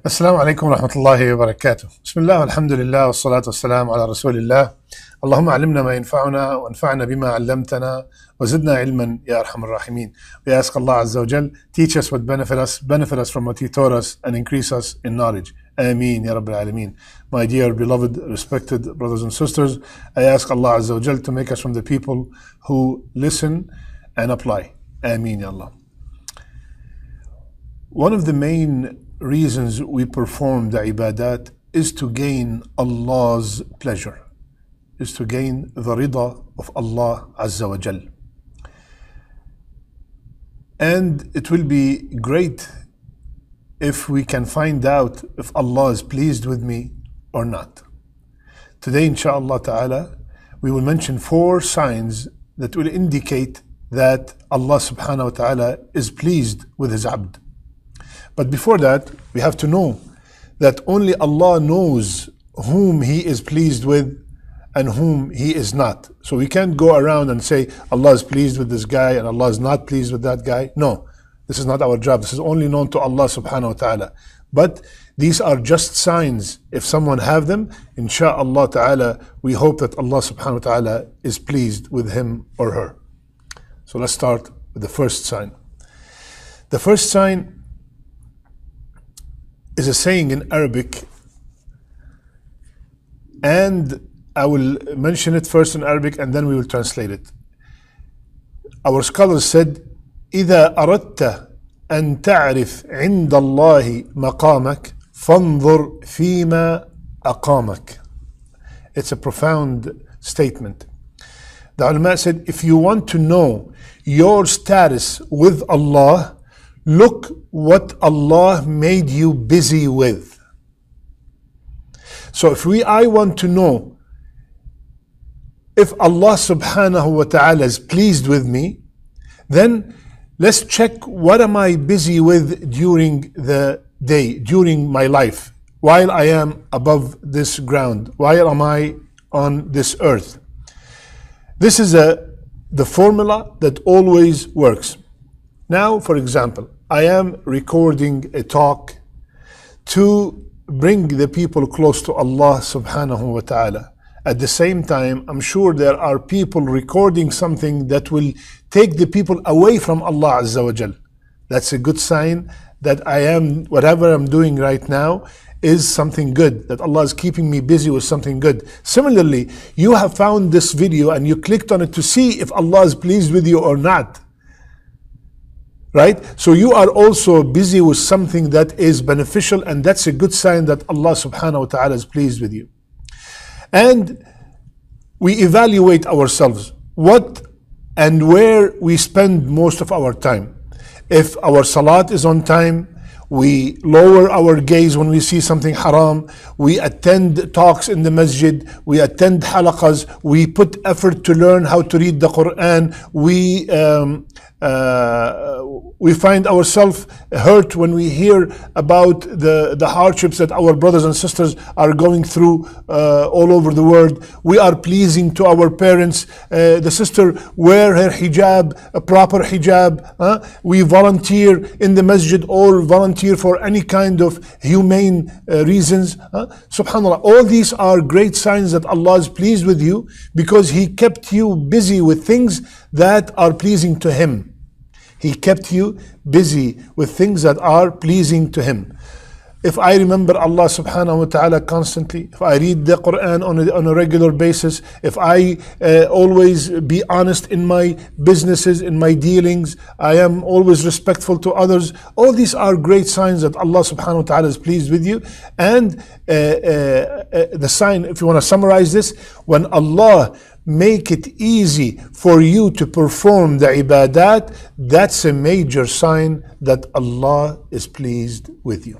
السلام عليكم ورحمة الله وبركاته. بسم الله والحمد لله والصلاة والسلام على رسول الله. اللهم علمنا ما ينفعنا وانفعنا بما علمتنا وزدنا علما يا أرحم الراحمين. We ask Allah Azza wa Jal, teach us what benefit us from what He taught us, and increase us in knowledge. Ameen ya Rabbil Alameen. My dear, beloved, respected brothers and sisters, I ask Allah Azza wa Jal to make us from the people who listen and apply. Ameen ya Allah. One of the main reasons we perform the ibadat is to gain Allah's pleasure, is to gain the rida of Allah Azza wa Jal. And it will be great if we can find out if Allah is pleased with me or not. Today, inshaAllah ta'ala, we will mention 4 signs that will indicate that Allah subhanahu wa ta'ala is pleased with His abd. But before that, we have to know that only Allah knows whom He is pleased with and whom He is not. So we can't go around and say Allah is pleased with this guy and Allah is not pleased with that guy. No, this is not our job. This is only known to Allah subhanahu wa ta'ala. But these are just signs. If someone have them, insha'Allah ta'ala, we hope that Allah subhanahu wa ta'ala is pleased with him or her. So let's start with the first sign. The first sign is a saying in Arabic, and I will mention it first in Arabic and then we will translate it. Our scholars said, إذا أردت أن تعرف عند الله مقامك فانظر فيما أقامك. It's a profound statement. The ulama said, if you want to know your status with Allah, look what Allah made you busy with. So if I want to know if Allah subhanahu wa ta'ala is pleased with me, then let's check what am I busy with during the day, during my life, while I am above this ground, while am I on this earth. This is the formula that always works. Now, for example, I am recording a talk to bring the people close to Allah subhanahu wa ta'ala. At the same time, I'm sure there are people recording something that will take the people away from Allah Azza wa Jal. That's a good sign that whatever I'm doing right now is something good, that Allah is keeping me busy with something good. Similarly, you have found this video and you clicked on it to see if Allah is pleased with you or not. Right? So you are also busy with something that is beneficial, and that's a good sign that Allah subhanahu wa ta'ala is pleased with you. And we evaluate ourselves, what and where we spend most of our time. If our salat is on time, we lower our gaze when we see something haram, we attend talks in the masjid, we attend halaqas, we put effort to learn how to read the Quran, we find ourselves hurt when we hear about the hardships that our brothers and sisters are going through all over the world. We are pleasing to our parents. The sister wear her hijab, a proper hijab. We volunteer in the masjid or volunteer for any kind of humane reasons. Subhanallah, all these are great signs that Allah is pleased with you because He kept you busy with things that are pleasing to Him. He kept you busy with things that are pleasing to Him. If I remember Allah subhanahu wa ta'ala constantly, if I read the Quran on a regular basis, if I always be honest in my businesses, in my dealings, I am always respectful to others, all these are great signs that Allah subhanahu wa ta'ala is pleased with you. And the sign, if you want to summarize this, when Allah make it easy for you to perform the ibadat, that's a major sign that Allah is pleased with you.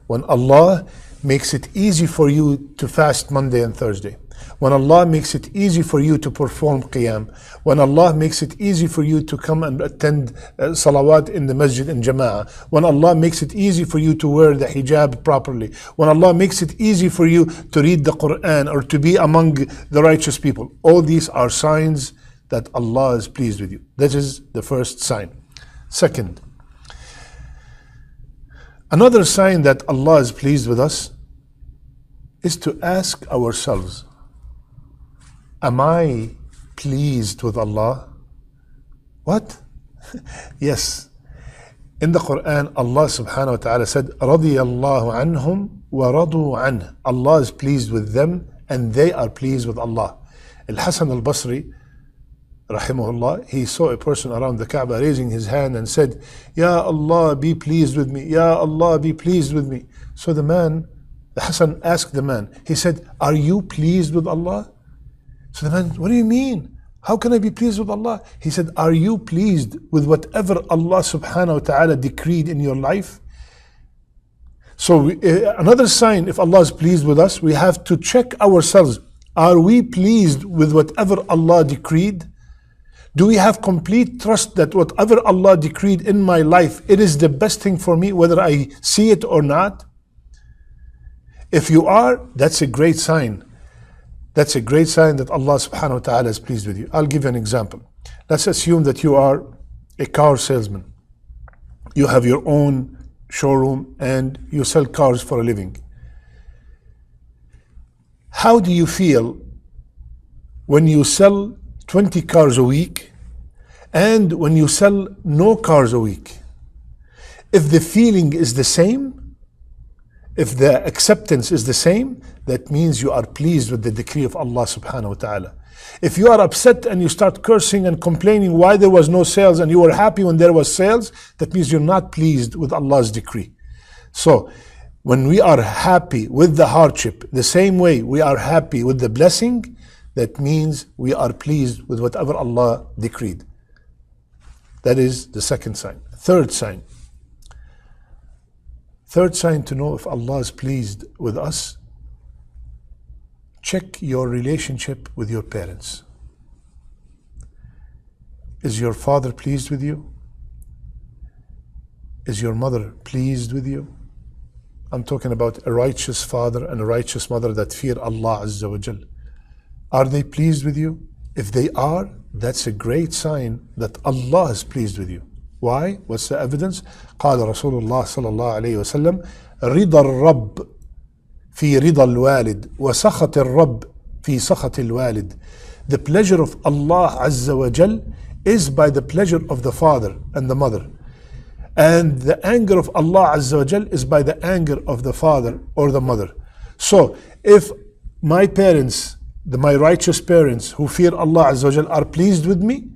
When Allah makes it easy for you to fast Monday and Thursday, when Allah makes it easy for you to perform qiyam, when Allah makes it easy for you to come and attend salawat in the masjid in jama'ah, when Allah makes it easy for you to wear the hijab properly, when Allah makes it easy for you to read the Quran or to be among the righteous people, all these are signs that Allah is pleased with you. That is the first sign. Second, Another sign that Allah is pleased with us is to ask ourselves, am I pleased with Allah? What? Yes. In the Quran, Allah subhanahu wa ta'ala said, رَضِيَ اللَّهُ عَنْهُمْ وَرَضُوا عَنْهُ. Allah is pleased with them and they are pleased with Allah. Al-Hasan al-Basri, rahimahullah, he saw a person around the Kaaba raising his hand and said, Ya Allah, be pleased with me. Ya Allah, be pleased with me. So the Hasan asked the man, he said, are you pleased with Allah? So the man, what do you mean? How can I be pleased with Allah? He said, are you pleased with whatever Allah subhanahu wa ta'ala decreed in your life? So another sign, if Allah is pleased with us, we have to check ourselves. Are we pleased with whatever Allah decreed? Do we have complete trust that whatever Allah decreed in my life, it is the best thing for me, whether I see it or not? If you are, that's a great sign. That's a great sign that Allah subhanahu wa ta'ala is pleased with you. I'll give you an example. Let's assume that you are a car salesman. You have your own showroom and you sell cars for a living. How do you feel when you sell 20 cars a week and when you sell no cars a week? If the feeling is the same, if the acceptance is the same, that means you are pleased with the decree of Allah subhanahu wa ta'ala. If you are upset and you start cursing and complaining why there was no sales and you were happy when there was sales, that means you're not pleased with Allah's decree. So when we are happy with the hardship, the same way we are happy with the blessing, that means we are pleased with whatever Allah decreed. That is the second sign. Third sign to know if Allah is pleased with us, check your relationship with your parents. Is your father pleased with you? Is your mother pleased with you? I'm talking about a righteous father and a righteous mother that fear Allah Azza wa Jal. Are they pleased with you? If they are, that's a great sign that Allah is pleased with you. Why? What's the evidence? قال رسول الله صلى الله عليه وسلم رضا الرب في رضا الوالد وسخط الرب في سخط الوالد. The pleasure of Allah Azza wa Jal is by the pleasure of the father and the mother. And the anger of Allah Azza wa Jal is by the anger of the father or the mother. So if my parents, my righteous parents who fear Allah Azza wa Jal are pleased with me,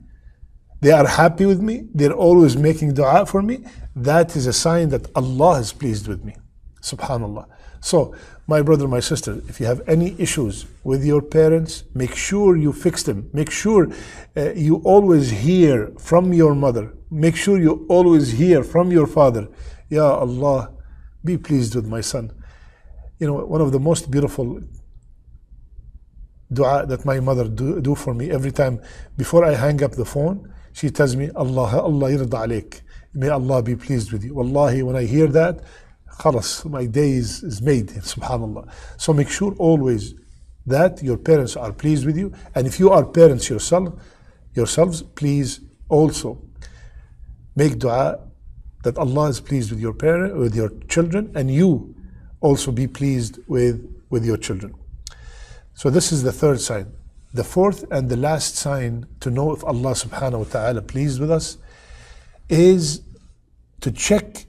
they are happy with me, they're always making dua for me, that is a sign that Allah is pleased with me. Subhanallah. So, my brother, my sister, if you have any issues with your parents, make sure you fix them. Make sure you always hear from your mother. Make sure you always hear from your father. Ya Allah, be pleased with my son. You know, one of the most beautiful dua that my mother do for me every time before I hang up the phone, she tells me, Allah yirda alayk. May Allah be pleased with you. Wallahi, when I hear that, khalas, my day is made, subhanallah. So make sure always that your parents are pleased with you. And if you are parents yourselves, please also make dua that Allah is pleased with your children, and you also be pleased with your children. So this is the third sign. The fourth and the last sign to know if Allah subhanahu wa ta'ala pleased with us is to check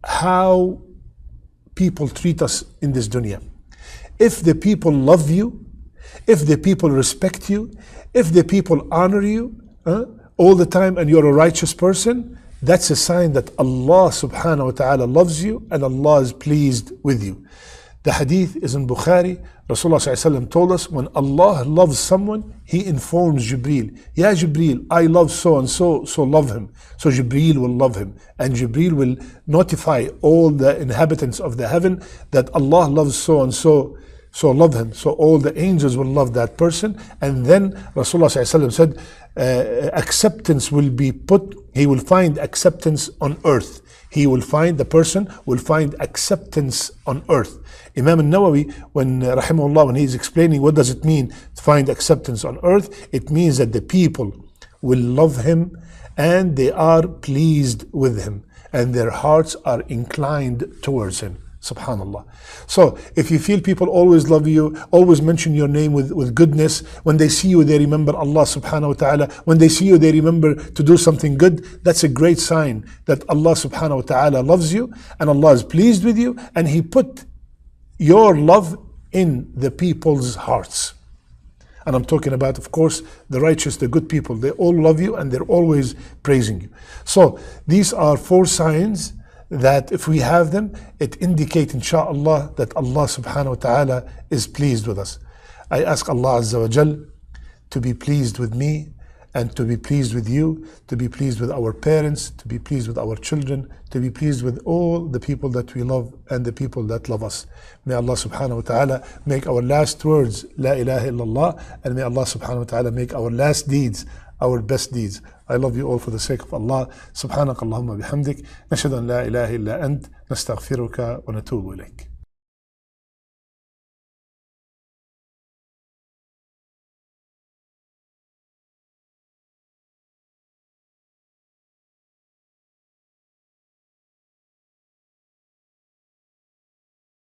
how people treat us in this dunya. If the people love you, if the people respect you, if the people honor you all the time and you're a righteous person, that's a sign that Allah subhanahu wa ta'ala loves you and Allah is pleased with you. The hadith is in Bukhari. Rasulullah sallallahu alaihi wasallam told us, when Allah loves someone, He informs Jibreel, Ya Jibreel, I love so and so, so love him. So Jibreel will love him. And Jibreel will notify all the inhabitants of the heaven that Allah loves so and so, so love him. So all the angels will love that person. And then Rasulullah sallallahu alaihi wasallam said, acceptance will be put, he will find acceptance on earth. The person will find acceptance on earth. Imam al-Nawawi, when rahimahullah, when he's explaining what does it mean to find acceptance on earth, it means that the people will love him and they are pleased with him. and their hearts are inclined towards Him. Subhanallah. So if you feel people always love you, always mention your name with goodness, when they see you they remember Allah subhanahu wa ta'ala, when they see you they remember to do something good, that's a great sign that Allah subhanahu wa ta'ala loves you and Allah is pleased with you, and He put your love in the people's hearts. And I'm talking about, of course, the righteous, the good people. They all love you and they're always praising you. So these are 4 signs that if we have them, it indicates, inshaAllah, that Allah subhanahu wa ta'ala is pleased with us. I ask Allah Azza wa Jal to be pleased with me and to be pleased with you, to be pleased with our parents, to be pleased with our children, to be pleased with all the people that we love and the people that love us. May Allah subhanahu wa ta'ala make our last words La ilaha illallah, and may Allah subhanahu wa ta'ala make our last deeds our best deeds. I love you all for the sake of Allah. Subhanak Allahumma bihamdik. Nashhadu an la ilaha illa ant. Nastaghfiruka wa natubu ilayk.